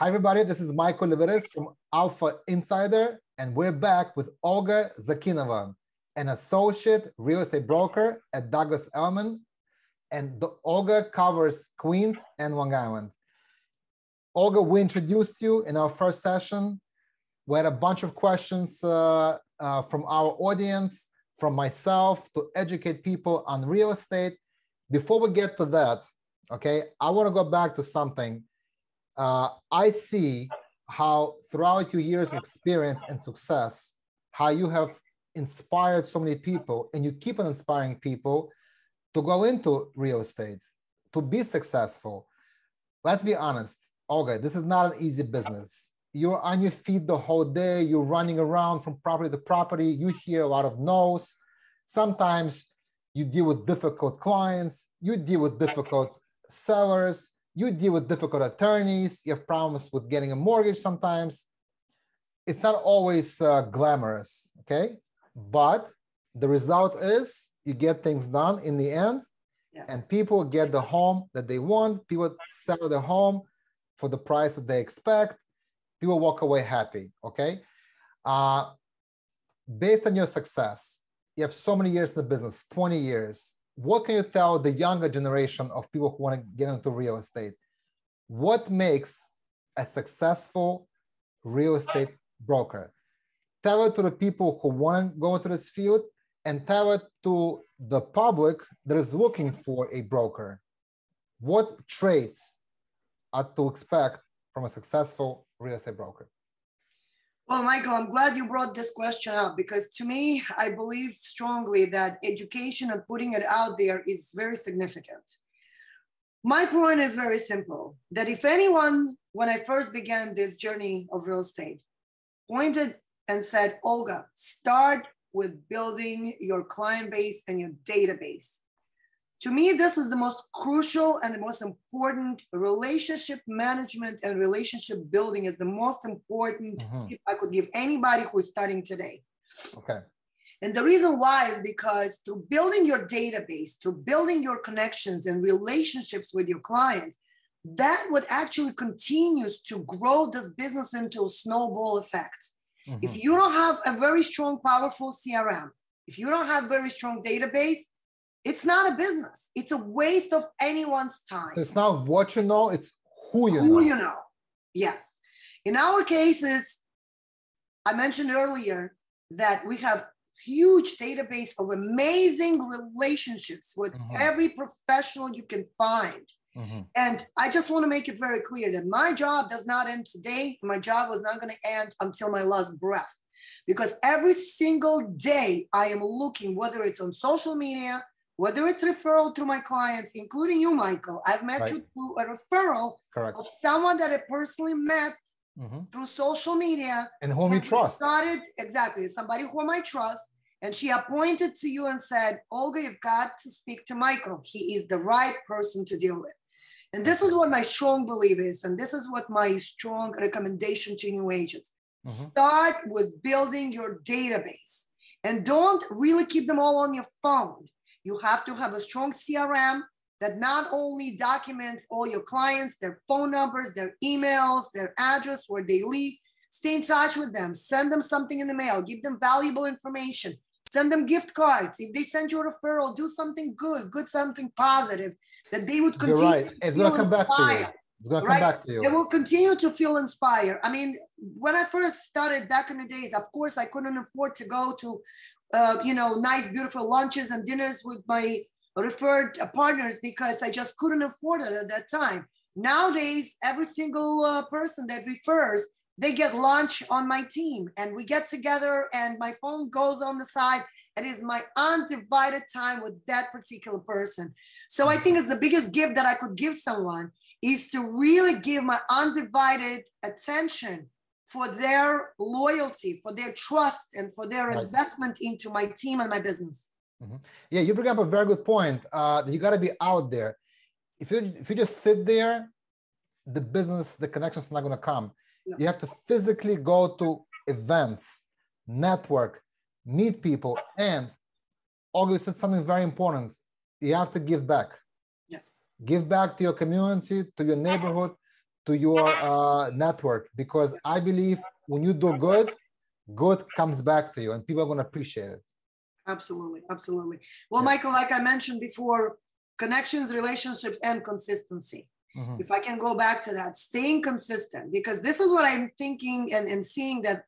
Hi, everybody. This is Michael Leveres from Alpha Insider, and we're back with Olga Zakinova, an associate real estate broker at Douglas Elliman. And Olga covers Queens and Long Island. Olga, we introduced you in our first session. We had a bunch of questions from our audience, from myself, to educate people on real estate. Before we get to that, okay, I want to go back to something. I see how throughout your years of experience and success, how you have inspired so many people, and you keep on inspiring people to go into real estate, to be successful. Let's be honest, Olga, this is not an easy business. You're on your feet the whole day, you're running around from property to property, you hear a lot of no's. Sometimes you deal with difficult clients, you deal with difficult sellers, you deal with difficult attorneys, you have problems with getting a mortgage sometimes. It's not always glamorous, okay? But the result is you get things done in the end, and people get the home that they want, people sell the home for the price that they expect, people walk away happy, okay? Based on your success, you have so many years in the business, 20 years, what can you tell the younger generation of people who want to get into real estate? What makes a successful real estate broker? Tell it to the people who want to go into this field, and tell it to the public that is looking for a broker. What traits are to expect from a successful real estate broker? Well, Michael, I'm glad you brought this question up, because to me, I believe strongly that education and putting it out there is very significant. My point is very simple, that if anyone, when I first began this journey of real estate, pointed and said, Olga, start with building your client base and your database. To me, this is the most crucial and the most important. Relationship management and relationship building is the most important tip I could give anybody who is starting today. Okay. And the reason why is because through building your database, through building your connections and relationships with your clients, that what actually continues to grow this business into a snowball effect. If you don't have a very strong, powerful CRM, if you don't have very strong database, it's not a business. It's a waste of anyone's time. It's not what you know, it's who you know. Who you know, yes. In our cases, I mentioned earlier that we have huge database of amazing relationships with every professional you can find. And I just want to make it very clear that my job does not end today. My job was not going to end until my last breath, because every single day I am looking, whether it's on social media, whether it's referral to my clients, including you, Michael. I've met you through a referral of someone that I personally met through social media. And whom you trust. Exactly, somebody whom I trust. And she appointed to you and said, Olga, you've got to speak to Michael. He is the right person to deal with. And this is what my strong belief is. And this is what my strong recommendation to new agents. Start with building your database, and don't really keep them all on your phone. You have to have a strong CRM that not only documents all your clients, their phone numbers, their emails, their address, where they live. Stay in touch with them. Send them something in the mail. Give them valuable information. Send them gift cards. If they send you a referral, do something good, something positive that they would continue. You're right. It's going to come back to you. It's going to come back to you. They will continue to feel inspired. I mean, when I first started back in the days, of course, I couldn't afford to go to, nice, beautiful lunches and dinners with my referred partners, because I just couldn't afford it at that time. Nowadays, every single person that refers, they get lunch on my team, and we get together, and my phone goes on the side. It is my undivided time with that particular person. So I think it's the biggest gift that I could give someone is to really give my undivided attention for their loyalty, for their trust, and for their investment into my team and my business. Yeah, you bring up a very good point. You got to be out there. If you just sit there, the business, the connections are not going to come. You have to physically go to events, network, meet people, and Olga said something very important. You have to give back. Yes. Give back to your community, to your neighborhood, to your network, because I believe when you do good, good comes back to you and people are going to appreciate it. Absolutely. Absolutely. Well, Michael, like I mentioned before, connections, relationships, and consistency. If I can go back to that, staying consistent, because this is what I'm thinking and seeing that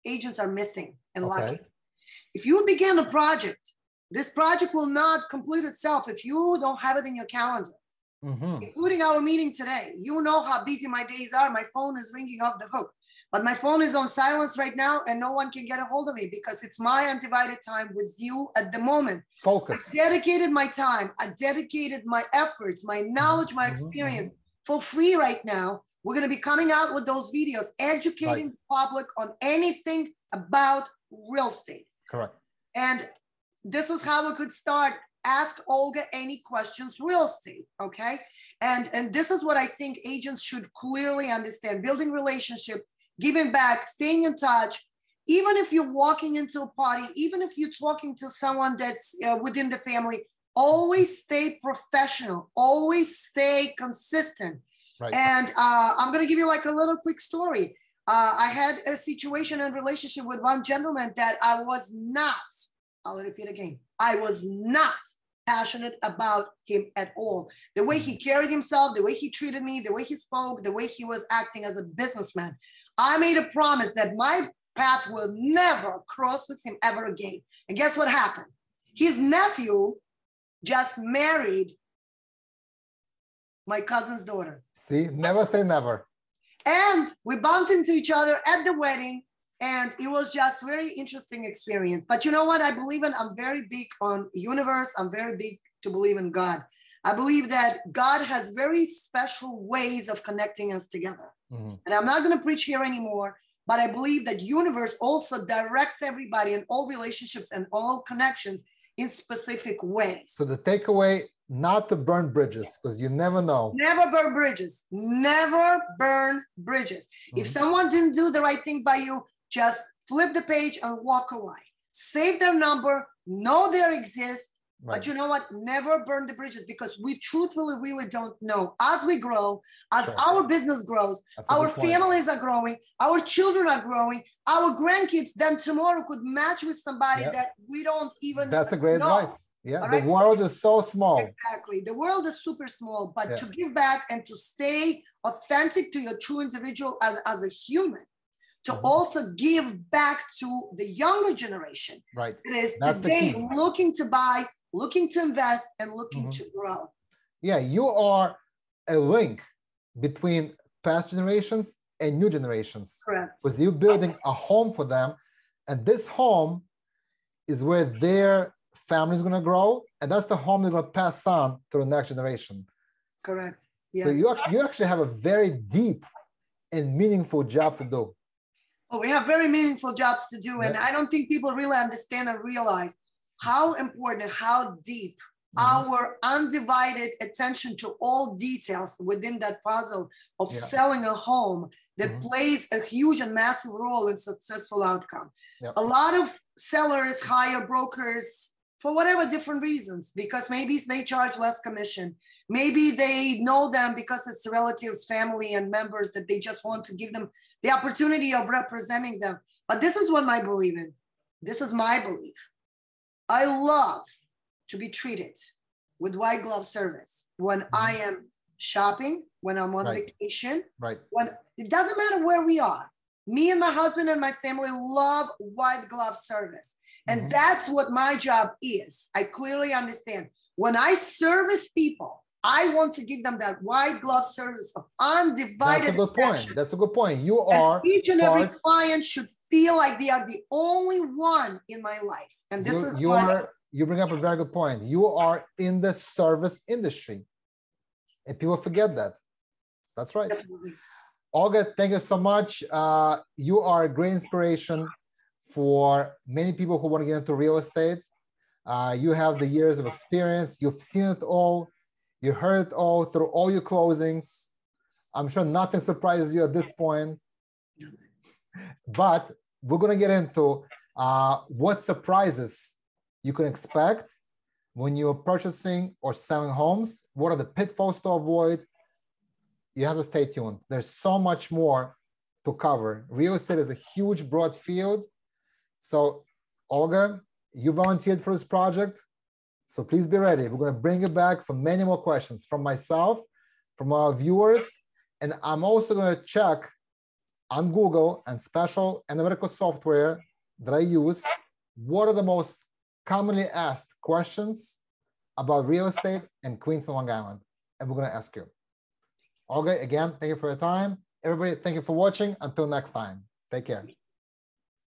agents are missing and lacking. If you begin a project, this project will not complete itself if you don't have it in your calendar, including our meeting today. You know how busy my days are. My phone is ringing off the hook, but my phone is on silence right now and no one can get a hold of me because it's my undivided time with you at the moment. Focus. I dedicated my time. I dedicated my efforts, my knowledge, my experience for free right now. We're going to be coming out with those videos, educating the public on anything about real estate. Correct. And this is how we could start. Ask Olga any questions, real estate, okay? And this is what I think agents should clearly understand. Building relationships, giving back, staying in touch. Even if you're walking into a party, even if you're talking to someone that's within the family, always stay professional, always stay consistent. Right. And I'm going to give you like a little quick story. I had a situation and relationship with one gentleman that I was not, I'll repeat again, I was not passionate about him at all. The way he carried himself, the way he treated me, the way he spoke, the way he was acting as a businessman. I made a promise that my path will never cross with him ever again. And guess what happened? His nephew just married my cousin's daughter. See, never say never. And we bumped into each other at the wedding, and it was just very interesting experience. But you know what? I believe in, I'm very big on universe. I'm very big to believe in God. I believe that God has very special ways of connecting us together. And I'm not going to preach here anymore, but I believe that universe also directs everybody in all relationships and all connections in specific ways. So the takeaway, not to burn bridges, because you never know. Never burn bridges. Never burn bridges. If someone didn't do the right thing by you, just flip the page and walk away. Save their number, know they exist, but you know what? Never burn the bridges, because we truthfully really don't know. As we grow, as our business grows, our families are growing, our children are growing, our grandkids then tomorrow could match with somebody that we don't even know. That's a great advice. Yeah, the world is so small. Exactly. The world is super small, but to give back and to stay authentic to your true individual as a human, to also give back to the younger generation. Right. It is today looking to buy, looking to invest, and looking to grow. Yeah, you are a link between past generations and new generations. Correct. Because you're building a home for them, and this home is where their family is going to grow, and that's the home they're going to pass on to the next generation. Correct. Yes. So you actually have a very deep and meaningful job to do. Oh, we have very meaningful jobs to do, and I don't think people really understand and realize how important, how deep our undivided attention to all details within that puzzle of selling a home that plays a huge and massive role in successful outcome. A lot of sellers hire brokers for whatever different reasons, because maybe they charge less commission. Maybe they know them because it's relatives, family, and members that they just want to give them the opportunity of representing them. But this is what I believe in. This is my belief. I love to be treated with white glove service when I am shopping, when I'm on vacation, when it doesn't matter where we are. Me and my husband and my family love white glove service. And that's what my job is. I clearly understand. When I service people, I want to give them that white glove service of undivided attention. That's a good point. That's a good point. You are each and every client should feel like they are the only one in my life. And this is you bring up a very good point. You are in the service industry, and people forget that. That's right. Definitely. Olga, thank you so much. You are a great inspiration for many people who want to get into real estate. You have the years of experience. You've seen it all. You heard it all through all your closings. I'm sure nothing surprises you at this point. But we're going to get into what surprises you can expect when you're purchasing or selling homes. What are the pitfalls to avoid? you have to stay tuned. There's so much more to cover. Real estate is a huge, broad field. So Olga, you volunteered for this project. So please be ready. We're going to bring you back for many more questions from myself, from our viewers. And I'm also going to check on Google and special analytical software that I use, what are the most commonly asked questions about real estate in Queens and Long Island? And we're going to ask you. Olga, again, thank you for your time. Everybody, thank you for watching. Until next time, take care.